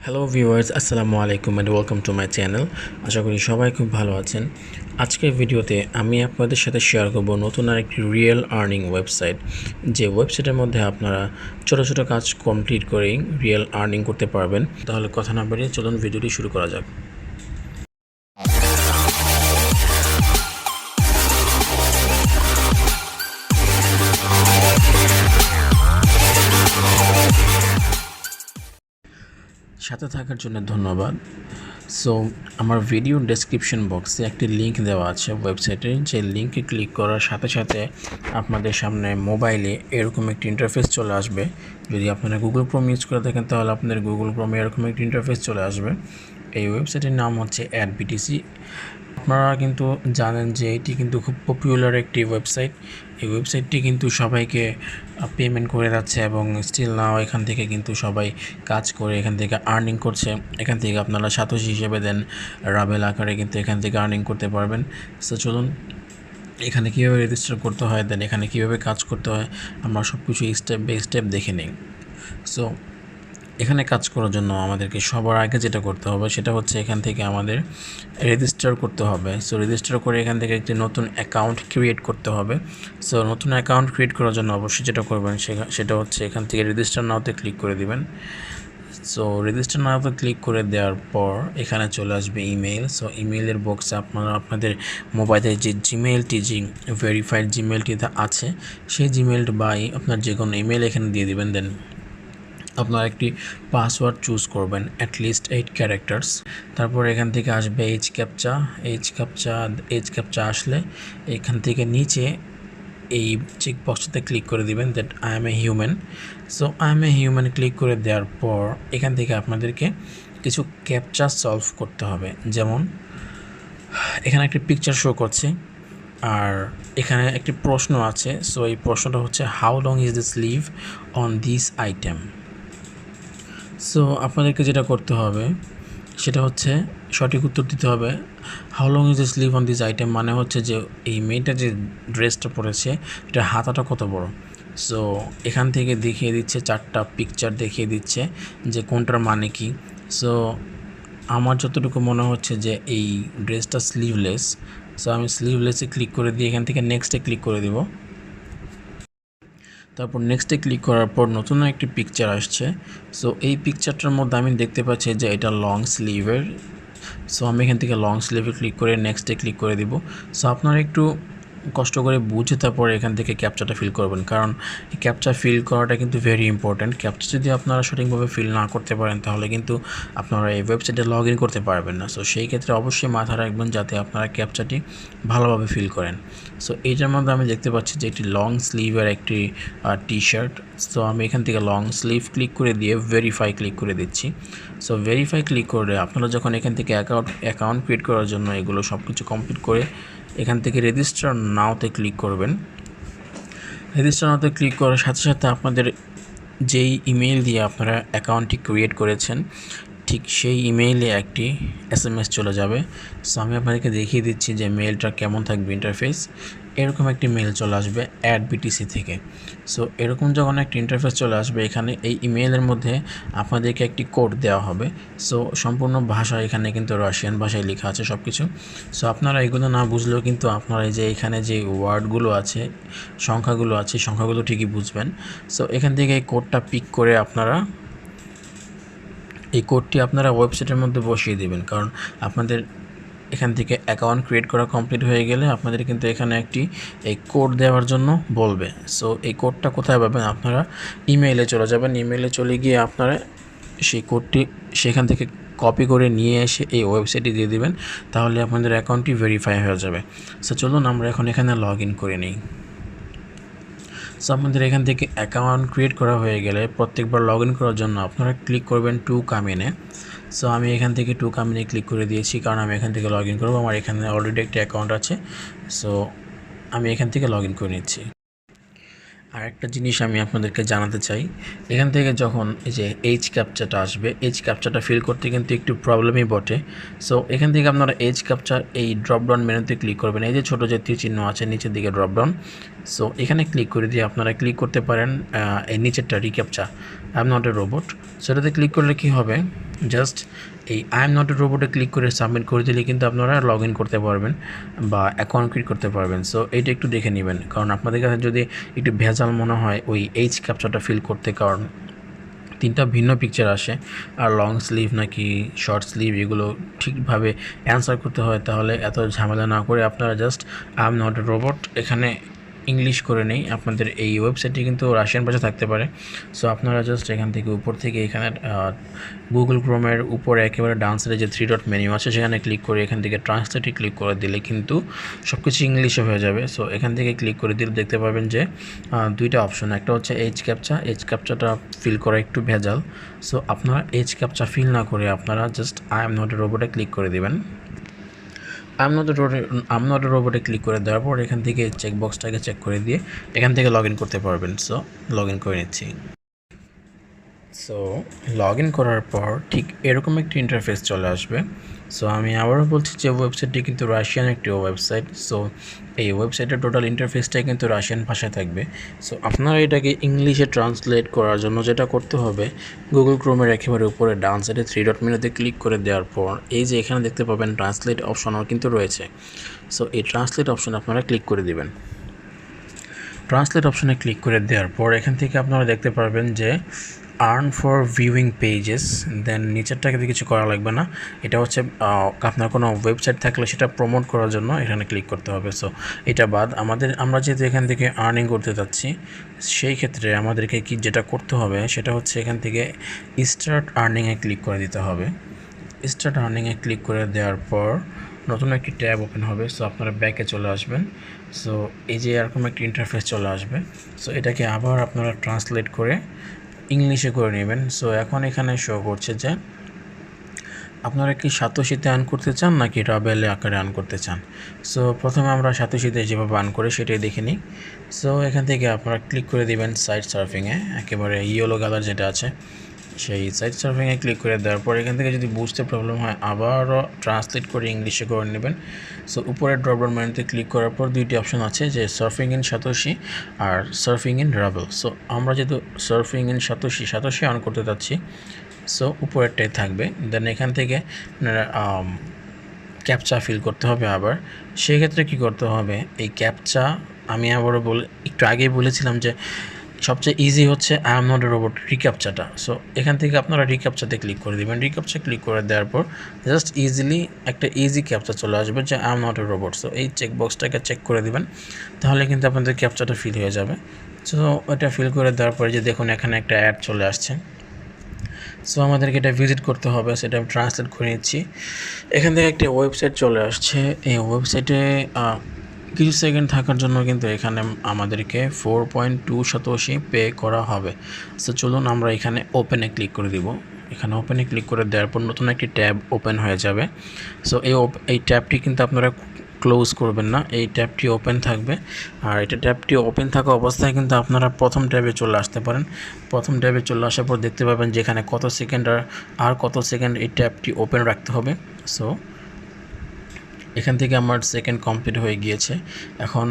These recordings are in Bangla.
হ্যালো ভিউয়ার্স, আসসালামু আলাইকুম and welcome to my channel. আশা করি সবাই খুব ভালো আছেন। আজকের ভিডিওতে আমি আপনাদের সাথে শেয়ার করব নতুন আরেকটি রিয়েল আর্নিং ওয়েবসাইট, যে ওয়েবসাইটের মধ্যে আপনারা ছোটো ছোটো কাজ কমপ্লিট করেই রিয়েল আর্নিং করতে পারবেন। তাহলে কথা না বাড়িয়ে চলুন ভিডিওটি শুরু করা যাক। সাথে থাকার জন্য ধন্যবাদ। সো আমার ভিডিও ডেসক্রিপশন বক্সে একটি লিঙ্ক দেওয়া আছে ওয়েবসাইটে, যে লিঙ্কে ক্লিক করার সাথে সাথে আপনাদের সামনে মোবাইলে এরকম একটি ইন্টারফেস চলে আসবে। যদি আপনারা গুগল ক্রোম ইউজ করে থাকেন তাহলে আপনাদের গুগল ক্রোমে এরকম একটি ইন্টারফেস চলে আসবে। এই ওয়েবসাইটের নাম হচ্ছে bkash। আপনারা কিন্তু জানেন যে এটি কিন্তু খুব পপুলার একটি ওয়েবসাইট। এই ওয়েবসাইটটি কিন্তু সবাইকে পেমেন্ট করে যাচ্ছে এবং স্টিল নাও এখান থেকে কিন্তু সবাই কাজ করে এখান থেকে আর্নিং করছে। এখান থেকে আপনারা সাতোশি হিসেবে দেন রাবেল আকারে কিন্তু এখান থেকে আর্নিং করতে পারবেন। সো চলুন এখানে কীভাবে রেজিস্টার করতে হয়, দেন এখানে কীভাবে কাজ করতে হয়, আমরা সব কিছু স্টেপ বাই স্টেপ দেখে নিই। সো এখানে কাজ করার জন্য আমাদেরকে সবার আগে যেটা করতে হবে সেটা হচ্ছে এখান থেকে আমাদের রেজিস্টার করতে হবে। সো রেজিস্টার করে এখান থেকে একটি নতুন অ্যাকাউন্ট ক্রিয়েট করতে হবে। সো নতুন অ্যাকাউন্ট ক্রিয়েট করার জন্য অবশ্যই যেটা করবেন সেটা হচ্ছে এখান থেকে রেজিস্টার নাওতে ক্লিক করে দিবেন। সো রেজিস্টার নাওতে ক্লিক করে দেওয়ার পর এখানে চলে আসবে ইমেল। সো ইমেলের বক্সে আপনারা আপনাদের মোবাইলে যে জিমেলটি, যে ভেরিফাইড জিমেলটি আছে সেই জিমেলটা বাই আপনার যে কোনো ইমেল এখানে দিয়ে দিবেন। দেন আপনারা একটি পাসওয়ার্ড চুজ করবেন, অ্যাটলিস্ট 8 ক্যারেক্টার্স। তারপর এখান থেকে আসবে এইচ ক্যাপচা আসলে এখান থেকে নিচে এই চেকবক্সটাতে ক্লিক করে দিবেন, that I M a human. So I M a human click করে দেওয়ার পর এখান থেকে আপনাদেরকে কিছু ক্যাপচা সলভ করতে হবে। যেমন এখানে একটি পিকচার শো করছে আর এখানে একটি প্রশ্ন আছে। সো এই প্রশ্নটা হচ্ছে how long is the sleeve on this item. So আপনাদেরকে যেটা করতে হবে সেটা হচ্ছে সঠিক উত্তর দিতে হবে। How long is the sleeve on this item মানে হচ্ছে যে এই মেয়েটা যে ড্রেসটা পরেছে এটা হাতাটা কত বড়। সো এখান থেকে দেখিয়ে দিচ্ছে, 4টা পিকচার দেখিয়ে দিচ্ছে যে কোনটার মানে কি। সো আমার যতটুকু মনে হচ্ছে যে এই ড্রেসটা স্লিভলেস। সো আমি স্লিভলেসে ক্লিক করে দিয়ে এখান থেকে নেক্সটে ক্লিক করে দিব। তারপর নেক্সটে ক্লিক করার পর নতুন একটি পিকচার আসছে। সো এই পিকচারটার মধ্যে আমি দেখতে পাচ্ছি যে এটা লং স্লিভের। সো আমি এখান থেকে লং স্লিভে ক্লিক করে নেক্সটে ক্লিক করে দিব। সো আপনারা একটু কষ্ট করে বুঝে তারপরে এখান থেকে ক্যাপচাটা ফিল করবেন, কারণ এই ক্যাপচা ফিল করাটা কিন্তু ভেরি ইম্পর্ট্যান্ট। ক্যাপচা যদি আপনারা সঠিকভাবে ফিল না করতে পারেন তাহলে কিন্তু আপনারা এই ওয়েবসাইটে লগ ইন করতে পারবেন না। সো সেই ক্ষেত্রে অবশ্যই মাথায় রাখবেন যাতে আপনারা ক্যাপচাটি ভালোভাবে ফিল করেন। সো এইটার মধ্যে আমি দেখতে পাচ্ছি যে একটি লং স্লিভের একটি টি শার্ট। সো আমি এখান থেকে লং স্লিভ ক্লিক করে দিয়ে ভেরিফাই ক্লিক করে দিচ্ছি। সো ভেরিফাই ক্লিক করে আপনারা যখন এখান থেকে অ্যাকাউন্ট ক্রিয়েট করার জন্য এগুলো সব কিছু কমপ্লিট করে এখান থেকে রেজিস্টার নাওতে ক্লিক করবেন। রেজিস্টার নাওতে ক্লিক করার সাথে সাথে আপনাদের যেই ইমেল দিয়ে আপনারা অ্যাকাউন্টটি ক্রিয়েট করেছেন ঠিক সেই ইমেইলে একটি SMS চলে যাবে। সো আমি আপনাদেরকে দেখিয়ে দিচ্ছি যে মেলটা কেমন থাকবে। ইন্টারফেস এরকম একটি মেল চলে আসবে @btc থেকে। সো এরকম যখন একটি ইন্টারফেস চলে আসবে এখানে এই ইমেইলের মধ্যে আপনাদেরকে একটি কোড দেওয়া হবে। সো সম্পূর্ণ ভাষা এখানে কিন্তু রাশিয়ান ভাষায় লেখা আছে সব কিছু। সো আপনারা এগুলো না বুঝলেও কিন্তু আপনারা এই যে এখানে যে ওয়ার্ডগুলো আছে, সংখ্যাগুলো আছে, সংখ্যাগুলো ঠিকই বুঝবেন। সো এখান থেকে এই কোডটা পিক করে এই কোডটি আপনারা ওয়েবসাইটের মধ্যে বসিয়ে দেবেন, কারণ আপনাদের এখান থেকে অ্যাকাউন্ট ক্রিয়েট করা কমপ্লিট হয়ে গেলে আপনাদের কিন্তু এখানে একটি এই কোড দেওয়ার জন্য বলবে। সো এই কোডটা কোথায় পাবেন, আপনারা ইমেইলে চলে যাবেন। ইমেইলে চলে গিয়ে আপনারা সেই কোডটি সেখান থেকে কপি করে নিয়ে এসে এই ওয়েবসাইটে দিয়ে দিবেন, তাহলে আপনাদের অ্যাকাউন্টটি ভেরিফাই হয়ে যাবে। সো চলুন আমরা এখন এখানে লগ ইন করে নিই। সো আপনাদের এখান থেকে অ্যাকাউন্ট ক্রিয়েট করা হয়ে গেলে প্রত্যেকবার লগ ইন করার জন্য আপনারা ক্লিক করবেন টু কাম ইনে। সো আমি এখান থেকে টু কাম ইনে ক্লিক করে দিয়েছি, কারণ আমি এখান থেকে লগ ইন করবো। আমার এখানে অলরেডি একটা অ্যাকাউন্ট আছে। সো আমি এখান থেকে লগ ইন করে নিচ্ছি। আর একটা জিনিস আমি আপনাদেরকে জানাতে চাই, এখান থেকে যখন এই যে এইচ ক্যাপচাটা আসবে, এইচ ক্যাপচাটা ফিল করতে কিন্তু একটু প্রবলেমই বটে। সো এখান থেকে আপনারা এইচ ক্যাপচার এই ড্রপডাউন মেনুতে ক্লিক করবেন। এই যে ছোটো যে তীর চিহ্ন আছে নিচের দিকে ড্রপডাউন, সো এখানে ক্লিক করে দিয়ে আপনারা ক্লিক করতে পারেন এই নিচেরটা recaptcha, I am not a robot. সেটাতে ক্লিক করলে কী হবে, জাস্ট এই আই এম নট এ রোবটে ক্লিক করে সাবমিট করে দিলে কিন্তু আপনারা লগ ইন করতে পারবেন বা অ্যাকাউন্ট ক্রিয়েট করতে পারবেন। সো এইটা একটু দেখে নেবেন, কারণ আপনাদের কাছে যদি একটু ভেজাল মনে হয় ওই এইচ ক্যাপচারটা ফিল করতে, কারণ তিনটা ভিন্ন পিকচার আসে, আর লং স্লিভ নাকি শর্ট স্লিভ এগুলো ঠিকভাবে অ্যান্সার করতে হয়, তাহলে এত ঝামেলা না করে আপনারা just I am not a robot এখানে ইংলিশ করে নেই। আপনাদের এই ওয়েবসাইটটি কিন্তু রাশিয়ান ভাষা থাকতে পারে। সো আপনারা জাস্ট এখান থেকে উপর থেকে এখানে গুগল ক্রোমের উপরে একেবারে ডান সাইডে যে 3 ডট মেনু আছে সেখানে ক্লিক করে এখান থেকে ট্রান্সলেটে ক্লিক করে দিলে কিন্তু সব কিছু ইংলিশে হয়ে যাবে। সো এখান থেকে ক্লিক করে দিলে দেখতে পাবেন যে দুইটা অপশন, একটা হচ্ছে এইচ ক্যাপচাটা ফিল করা একটু ভেজাল। সো আপনারা এইচ ক্যাপচা ফিল না করে আপনারা just I am not a রোবটে ক্লিক করে দেবেন। আই এম নট এ রোবটে ক্লিক করে দেওয়ার পর এখান থেকে চেকবক্সটাকে চেক করে দিয়ে এখান থেকে লগ ইন করতে পারবেন। সো লগ ইন করে নিচ্ছি। সো লগ ইন করার পর ঠিক এরকম একটি ইন্টারফেস চলে আসবে। সো আমি আবারও বলছি যে ওয়েবসাইটটি কিন্তু রাশিয়ান একটি ওয়েবসাইট। সো এই ওয়েবসাইটের টোটাল ইন্টারফেসটাই কিন্তু রাশিয়ান ভাষায় থাকবে। সো আপনারা এটাকে ইংলিশে ট্রান্সলেট করার জন্য যেটা করতে হবে, গুগল ক্রোমের একেবারে উপরে ডান সাইডে 3 ডট মেনুতে ক্লিক করে দেওয়ার পর এই যে এখানে দেখতে পাবেন ট্রান্সলেট অপশনও কিন্তু রয়েছে। সো এই ট্রান্সলেট অপশন আপনারা ক্লিক করে দেবেন। ট্রান্সলেট অপশনে ক্লিক করে দেওয়ার পর এখান থেকে আপনারা দেখতে পারবেন যে আর্ন ফর ভিউইং পেজেস, দেন নিচেরটাকে কিছু করা লাগবে না। এটা হচ্ছে আপনার কোনো ওয়েবসাইট থাকলে সেটা প্রমোট করার জন্য এখানে ক্লিক করতে হবে। সো এটা বাদ আমরা যেহেতু এখান থেকে আর্নিং করতে যাচ্ছি, সেই ক্ষেত্রে আমাদেরকে যেটা করতে হবে সেটা হচ্ছে এখান থেকে স্টার্ট আর্নিংয়ে ক্লিক করে দিতে হবে। স্টার্ট আর্নিংয়ে ক্লিক করে দেওয়ার পর নতুন একটি ট্যাব ওপেন হবে। সো আপনারা ব্যাকে চলে আসবেন। সো এই যে এরকম একটি ইন্টারফেস চলে আসবে। সো এটাকে আবার আপনারা ট্রান্সলেট করে ইংলিশে করে নেবেন। সো এখন এখানে শো করছে যে আপনারা কি সাতোশিতে আর্ন করতে চান নাকি রাবেলে আকারে আর্ন করতে চান। সো প্রথমে আমরা সাতোশিতে যেভাবে আর্ন করে সেটাই দেখে নিই। সো এখান থেকে আপনারা ক্লিক করে দেবেন সাইট সার্ফিংয়ে, একেবারে ইয়েলো কালার যেটা আছে সেই সাইট সার্ফিংয়ে ক্লিক করে দেওয়ার পর এখান থেকে যদি বুঝতে প্রবলেম হয় আবারও ট্রান্সলেট করে ইংলিশে করে নেবেন। সো উপরে ড্রপডাউন মেনুতে ক্লিক করার পর দুইটি অপশন আছে, যে সার্ফিং ইন সাতোশি আর সার্ফিং ইন রাবেল। সো আমরা যেহেতু সার্ফিং ইন সাতোশি অন করতে চাচ্ছি, সো উপরেরটাই থাকবে। দেন এখান থেকে ক্যাপচা ফিল করতে হবে। আবার সেই ক্ষেত্রে কী করতে হবে, এই ক্যাপচা আমি আবারও একটু আগেই বলেছিলাম যে সবচেয়ে ইজি হচ্ছে I am not a robot রিক্যাপচাটা। সো এখান থেকে আপনারা রিক্যাপচাতে ক্লিক করে দেবেন। রিক্যাপচা ক্লিক করে দেওয়ার পর জাস্ট ইজিলি একটা ইজি ক্যাপচা চলে আসবে যে I am not a robot. So এই চেকবক্সটাকে চেক করে দেবেন, তাহলে কিন্তু আপনাদের ক্যাপচাটা ফিল হয়ে যাবে। সো ওটা ফিল করে দেওয়ার পরে যে দেখুন এখানে একটা অ্যাড চলে আসছে। সো আমাদেরকে এটা ভিজিট করতে হবে, সেটা আমি ট্রান্সলেট করে নিচ্ছি। এখান থেকে একটি ওয়েবসাইট চলে আসছে। এই ওয়েবসাইটে কিছু সেকেন্ড থাকার জন্য কিন্তু এখানে আমাদেরকে 4.2 সাতোশি পে করা হবে। সো চলুন আমরা এখানে ওপেনে ক্লিক করে দিব। এখানে ওপেনে ক্লিক করে দেওয়ার পর নতুন একটি ট্যাব ওপেন হয়ে যাবে। সো এই ট্যাবটি কিন্তু আপনারা ক্লোজ করবেন না, এই ট্যাবটি ওপেন থাকবে। আর এটা ট্যাবটি ওপেন থাকা অবস্থায় কিন্তু আপনারা প্রথম ট্যাবে চলে আসতে পারেন। প্রথম ট্যাবে চলে আসার পর দেখতে পাবেন যেখানে কত সেকেন্ড আর কত সেকেন্ড এই ট্যাবটি ওপেন রাখতে হবে। সো এখান থেকে আমার সেকেন্ড কমপ্লিট হয়ে গিয়েছে। এখন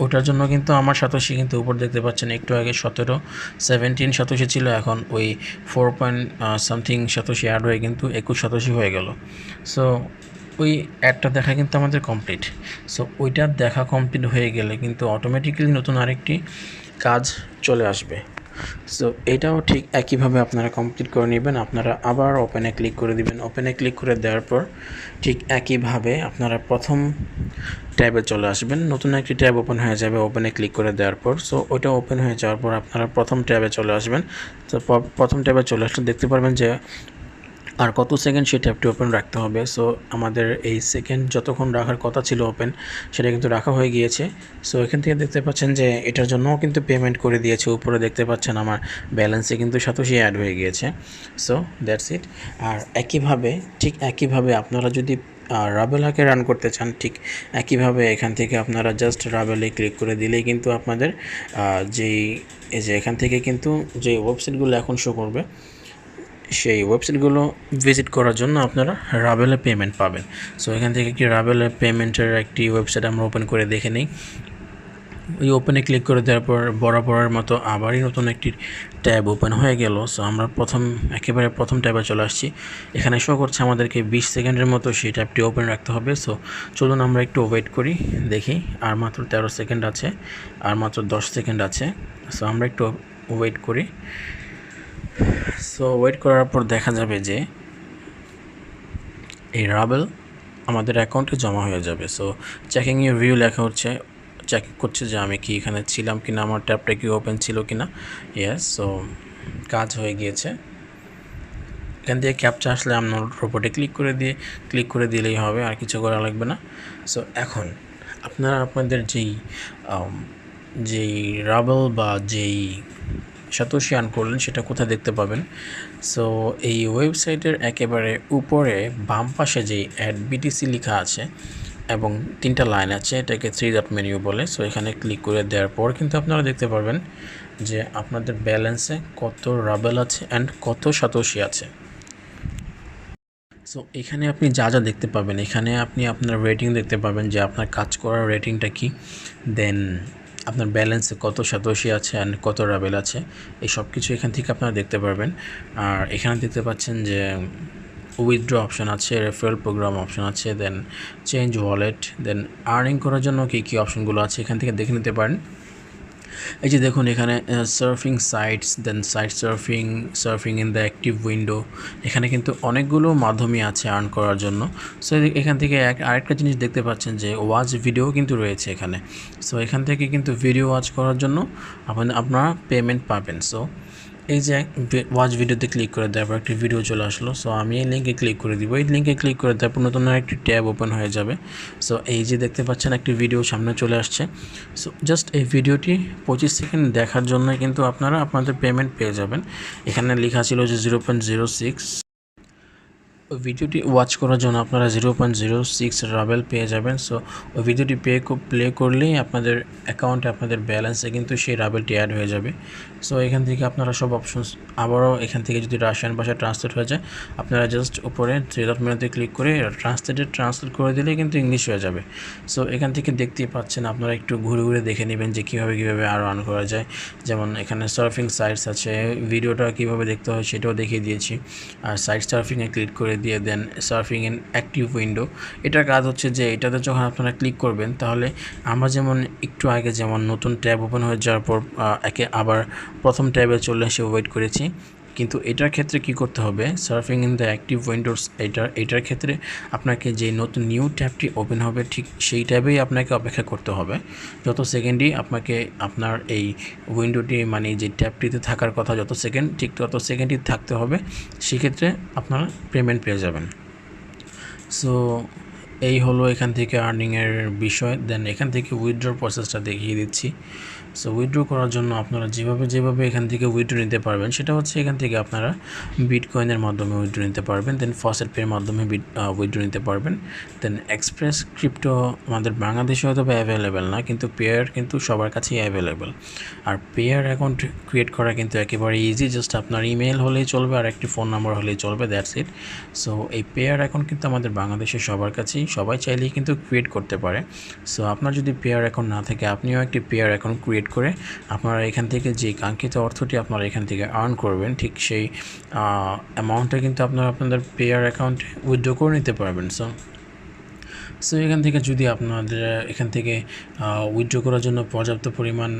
ওইটার জন্য কিন্তু আমার সাতোশি কিন্তু উপর দেখতে পাচ্ছেন, একটু আগে 17 সাতোশি ছিল, এখন ওই 4 পয়েন্ট সামথিং সাতোশি অ্যাড হয়ে কিন্তু 21 সাতোশি হয়ে গেল। সো ওই অ্যাডটা দেখা কিন্তু আমাদের কমপ্লিট। সো ওইটা দেখা কমপ্লিট হয়ে গেলে কিন্তু অটোমেটিক্যালি নতুন আরেকটি কাজ চলে আসবে। সো এটাও ঠিক একইভাবে আপনারা কমপ্লিট করে নেবেন। আপনারা আবার ওপেনে ক্লিক করে দিবেন। ওপেনে ক্লিক করে দেওয়ার পর ঠিক একইভাবে আপনারা প্রথম ট্যাবে চলে আসবেন, নতুন একটি ট্যাব ওপেন হয়ে যাবে ওপেনে ক্লিক করে দেওয়ার পর। সো ওইটা ওপেন হয়ে যাওয়ার পর আপনারা প্রথম ট্যাবে চলে আসবেন। তো প্রথম ট্যাবে চলে আসলে দেখতে পারবেন যে আর কত সেকেন্ড সেই ট্যাবটি ওপেন রাখতে হবে। সো আমাদের এই সেকেন্ড যতক্ষণ রাখার কথা ছিল ওপেন, সেটা কিন্তু রাখা হয়ে গিয়েছে। সো এখান থেকে দেখতে পাচ্ছেন যে এটার জন্যও কিন্তু পেমেন্ট করে দিয়েছে। উপরে দেখতে পাচ্ছেন আমার ব্যালেন্সে কিন্তু সাতোশি অ্যাড হয়ে গিয়েছে। So that's it. আর ঠিক একইভাবে আপনারা যদি রাবেলাকে রান করতে চান, ঠিক একইভাবে এখান থেকে আপনারা জাস্ট রাবেলে ক্লিক করে দিলেই কিন্তু আপনাদের এই যে এখান থেকে কিন্তু যে ওয়েবসাইটগুলো এখন শো করবে, সেই ওয়েবসাইটগুলো ভিজিট করার জন্য আপনারা রাবেলে পেমেন্ট পাবেন। সো এখান থেকে একটি রাবেলে পেমেন্টের একটি ওয়েবসাইট আমরা ওপেন করে দেখে নিই। ওই ওপেনে ক্লিক করে দেওয়ার পর বরাবরের মতো আবারই নতুন একটি ট্যাব ওপেন হয়ে গেল। সো আমরা একেবারে প্রথম ট্যাবে চলে আসছি। এখানে শো করছে আমাদেরকে 20 সেকেন্ডের মতো সেই ট্যাবটি ওপেন রাখতে হবে। সো চলুন আমরা একটু ওয়েট করি, দেখি। আর মাত্র 13 সেকেন্ড আছে, আর মাত্র 10 সেকেন্ড আছে। সো আমরা একটু ওয়েট করি। সো ওয়েট করার পর দেখা যাবে যে এই রাবেল আমাদের অ্যাকাউন্টে জমা হয়ে যাবে। সো চেকিং ইউর ভিউ লেখা হচ্ছে, চেক করছে যে আমি কি এখানে ছিলাম কিনা, আমার ট্যাবটা কি ওপেন ছিল কিনা। ইয়েস, সো কাজ হয়ে গিয়েছে। এখান থেকে ক্যাপচা আসলে আপনার রোবটে ক্লিক করে দিলেই হবে, আর কিছু করা লাগবে না। সো এখন আপনারা আপনাদের যেই রাবেল বা যেই সাতোশি আর্ন করলেন সেটা কোথায় দেখতে পাবেন। সো এই ওয়েবসাইটের একেবারে উপরে বাম পাশে যেই অ্যাড বিটিসি লেখা আছে এবং 3টা লাইন আছে, এটাকে 3 ডট মেনু বলে। সো এখানে ক্লিক করে দেওয়ার পর কিন্তু আপনারা দেখতে পারবেন যে আপনাদের ব্যালেন্সে কত রাবেল আছে অ্যান্ড কত সাতোশি আছে। সো এখানে আপনি যা যা দেখতে পাবেন, এখানে আপনি আপনার রেটিং দেখতে পাবেন যে আপনার কাজ করার রেটিংটা কি, দেন আপনার ব্যালেন্সে কত সাতোশি আছে অ্যান্ড কত রাবেল আছে, এই সব কিছু এখান থেকে আপনারা দেখতে পারবেন। আর এখানে দেখতে পাচ্ছেন যে উইথড্র অপশান আছে, রেফারেল প্রোগ্রাম অপশান আছে, দেন চেঞ্জ ওয়ালেট, দেন আর্নিং করার জন্য কী অপশানগুলো আছে এখান থেকে দেখে নিতে পারেন। এই যে দেখুন এখানে surfing sites, then site surfing in the active window, এখানে কিন্তু অনেকগুলো মাধ্যমই আছে আর্ন করার জন্য। সো এখান থেকে আরেকটা জিনিস দেখতে পাচ্ছেন যে ওয়াচ ভিডিও কিন্তু রয়েছে এখানে। সো এখান থেকে কিন্তু ভিডিও ওয়াচ করার জন্য আপনারা পেমেন্ট পাবেন। সো এই যে ওয়াচ ভিডিওতে ক্লিক করে দেওয়ার পর একটি ভিডিও চলে আসলো। সো আমি এই লিঙ্কে ক্লিক করে দিব। এই লিঙ্কে ক্লিক করে দেওয়ার পর নতুন একটি ট্যাব ওপেন হয়ে যাবে। সো এই যে দেখতে পাচ্ছেন একটি ভিডিও সামনে চলে আসছে। সো জাস্ট এই ভিডিওটি 25 সেকেন্ড দেখার জন্য কিন্তু আপনারা আপনাদের পেমেন্ট পেয়ে যাবেন। এখানে লেখা ছিল যে 0.06। ওই ভিডিওটি ওয়াচ করার জন্য আপনারা 0.06 রাবেল পেয়ে যাবেন। সো ওই ভিডিওটি প্লে করলেই আপনাদের অ্যাকাউন্টে আপনাদের ব্যালেন্সে কিন্তু সেই রাবেলটি অ্যাড হয়ে যাবে। সো এখান থেকে আপনারা সব অপশনস আবারও এখান থেকে যদি রাশিয়ান ভাষায় ট্রান্সলেট হয়ে যায়, আপনারা জাস্ট উপরে 3 ডট মেনুতে ক্লিক করে ট্রান্সলেট করে দিলে কিন্তু ইংলিশ হয়ে যাবে। সো এখান থেকে দেখতেই পাচ্ছেন, আপনারা একটু ঘুরে দেখে নেবেন যে কীভাবে আরও আর্ন করা যায়। যেমন এখানে সার্ফিং সাইটস আছে, ভিডিওটা কীভাবে দেখতে হয় সেটাও দেখিয়ে দিয়েছি। আর সাইট সার্ফিংয়ে ক্লিক করে দিয়ে দেন সার্ফিং ইন অ্যাক্টিভ উইন্ডো, এটার কাজ হচ্ছে যে এটাতে যখন আপনারা ক্লিক করবেন, তাহলে আমরা যেমন একটু আগে যেমন নতুন ট্যাব ওপেন হয়ে যাওয়ার পর আবার প্রথম ট্যাবে চলে এসে ওয়েট করেছি, কিন্তু এটার ক্ষেত্রে কি করতে হবে, surfing in the active Windows, এটার ক্ষেত্রে আপনাকে যে নতুন নিউ ট্যাবটি ওপেন হবে ঠিক সেই ট্যাবেই আপনাকে অপেক্ষা করতে হবে। যত সেকেন্ডই আপনাকে আপনার এই উইন্ডোটি মানে যে ট্যাবটিতে থাকার কথা যত সেকেন্ড, ঠিক তত সেকেন্ডই থাকতে হবে, সেক্ষেত্রে আপনারা পেমেন্ট পেয়ে যাবেন। সো এই হলো এখান থেকে আর্নিংয়ের বিষয়। দেন এখান থেকে উইথড্র প্রসেসটা দেখিয়ে দিচ্ছি। সো উইথড্র করার জন্য আপনারা যেভাবে এখান থেকে উইথড্র নিতে পারবেন সেটা হচ্ছে এখান থেকে আপনারা বিটকয়েনের মাধ্যমে উইথড্র নিতে পারবেন, দেন ফসেট পের মাধ্যমে উইথড্র নিতে পারবেন, দেন এক্সপ্রেস ক্রিপ্টো আমাদের বাংলাদেশে হয়তো অ্যাভেলেবেল না, কিন্তু পেয়ার কিন্তু সবার কাছেই অ্যাভেলেবেল। আর পেয়ার অ্যাকাউন্ট ক্রিয়েট করা কিন্তু একেবারে ইজি, জাস্ট আপনার ইমেল হলেই চলবে আর একটি ফোন নাম্বার হলেই চলবে, দ্যাটস ইট। সো এই পেয়ার অ্যাকাউন্ট কিন্তু আমাদের বাংলাদেশের সবার কাছেই, সবাই চাইলেই কিন্তু ক্রিয়েট করতে পারে। সো আপনার যদি পেয়ার অ্যাকাউন্ট না থাকে, আপনিও একটি পেয়ার অ্যাকাউন্ট ক্রিয়েট করে আপনারা এখান থেকে যে কাঙ্ক্ষিত অর্থটি আপনারা এখান থেকে আর্ন করবেন, ঠিক সেই অ্যামাউন্টটা কিন্তু আপনারা আপনাদের পেয়ার অ্যাকাউন্ট উইথড্র করে নিতে পারবেন। সো এখান থেকে যদি আপনাদের এখান থেকে উইথড্র করার জন্য পর্যাপ্ত পরিমাণ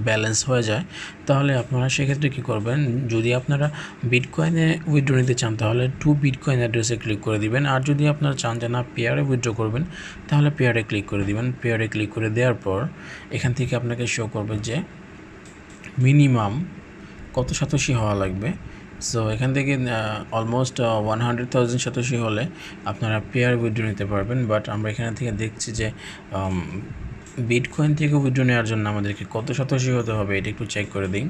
ব্যালেন্স হয়ে যায়, তাহলে আপনারা সেক্ষেত্রে কী করবেন, যদি আপনারা বিটকয়েনে উইথড্র নিতে চান তাহলে 2 বিটকয়েন অ্যাড্রেসে ক্লিক করে দিবেন। আর যদি আপনারা চান যে না পেয়ারে উইথড্র করবেন, তাহলে পেয়ারে ক্লিক করে দিবেন। পেয়ারে ক্লিক করে দেওয়ার পর এখান থেকে আপনাকে শো করবে যে মিনিমাম কত সাতোশি হওয়া লাগবে। সো এখান থেকে অলমোস্ট 100,000 সাতোশি হলে আপনারা পেয়ার উইথড্র নিতে পারবেন। বাট আমরা এখানে থেকে দেখছি যে বিটকয়েন থেকে উইথড্র নেওয়ার জন্য আমাদেরকে কত সাতোশি হতে হবে এটা একটু চেক করে দিই।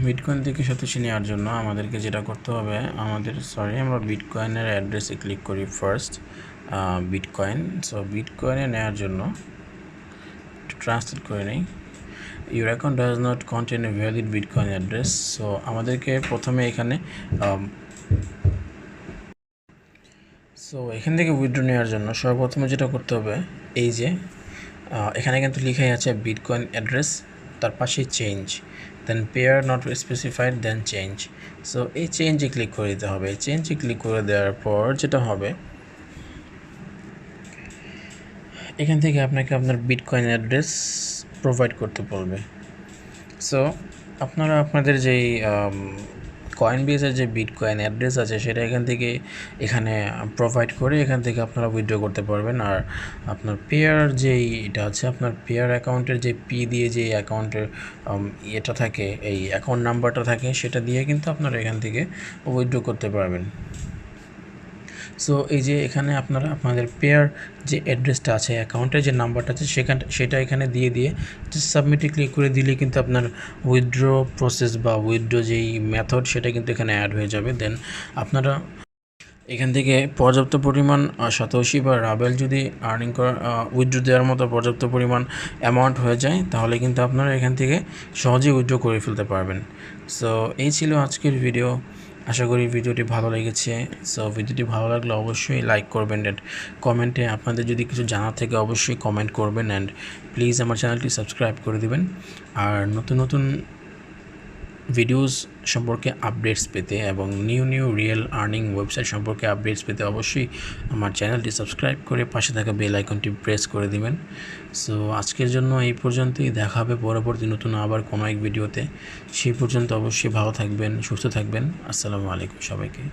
বিটকয়েন থেকে সাতোশি নেওয়ার জন্য আমাদেরকে যেটা করতে হবে, আমরা বিটকয়েনের অ্যাড্রেসে ক্লিক করি ফার্স্ট, বিটকয়েন। সো বিটকয়েনে নেওয়ার জন্য ট্রান্সলেট করে নেই, your account does not contain a valid bitcoin address. So আমাদেরকে প্রথমে এখানে এখান থেকে উইথড্র নেওয়ার জন্য সর্বপ্রথমে যেটা করতে হবে, এই যে এখানে কিন্তু লেখাই আছে বিটকয়েন অ্যাড্রেস, তার পাশে change, then payer not specified, then change. So এই চেঞ্জে ক্লিক করে দিতে হবে। চেঞ্জে ক্লিক করে দেওয়ার পর যেটা হবে, এখান থেকে আপনাকে আপনার বিটকয়েন অ্যাড্রেস প্রোভাইড করতে বলবে। সো আপনারা আপনাদের যেই কয়েনবেজের যে বিটকয়েন অ্যাড্রেস আছে সেটা এখানে প্রোভাইড করে এখান থেকে আপনারা উইথড্র করতে পারবেন। আর আপনার পেয়ার যেই এটা আছে, আপনার পেয়ার অ্যাকাউন্টের যে পি দিয়ে যে অ্যাকাউন্টের ইয়েটা থাকে, এই অ্যাকাউন্ট নাম্বারটা থাকে, সেটা দিয়ে কিন্তু আপনারা এখান থেকে উইথড্র করতে পারবেন। সো এই যে এখানে আপনারা আপনাদের পেয়ার যে অ্যাড্রেসটা আছে, অ্যাকাউন্টের যে নাম্বারটা আছে সেটা এখানে দিয়ে জাস্ট সাবমিটে ক্লিক করে দিলে কিন্তু আপনার উইথড্র প্রসেস বা উইথড্র যেই মেথড সেটা কিন্তু এখানে অ্যাড হয়ে যাবে। দেন আপনারা এখান থেকে পর্যাপ্ত পরিমাণ সাতোশি বা রাবেল যদি আর্নিং করা উইথড্র দেওয়ার মতো পর্যাপ্ত পরিমাণ অ্যামাউন্ট হয়ে যায়, তাহলে কিন্তু আপনারা এখান থেকে সহজেই উইথড্র করে ফেলতে পারবেন। সো এই ছিল আজকের ভিডিও। আশা করি ভিডিওটি ভালো লেগেছে। সো ভিডিওটি ভালো লাগলে অবশ্যই লাইক করবেন, অ্যান্ড কমেন্টে আপনাদের যদি কিছু জানার থেকে অবশ্যই কমেন্ট করবেন, অ্যান্ড প্লিজ আমার চ্যানেলটি সাবস্ক্রাইব করে দিবেন। আর নতুন নতুন ভিডিওস সম্পর্কে আপডেটস পেতে এবং নিউ রিয়েল আর্নিং ওয়েবসাইট সম্পর্কে আপডেটস পেতে অবশ্যই আমার চ্যানেলটি সাবস্ক্রাইব করে পাশে থাকা বেল আইকনটি প্রেস করে দিবেন। সো আজকের জন্য এই পর্যন্তই। দেখা হবে পরবর্তী নতুন আবার কোনো এক ভিডিওতে। সেই পর্যন্ত অবশ্যই ভালো থাকবেন, সুস্থ থাকবেন। আসসালামু আলাইকুম সবাইকে।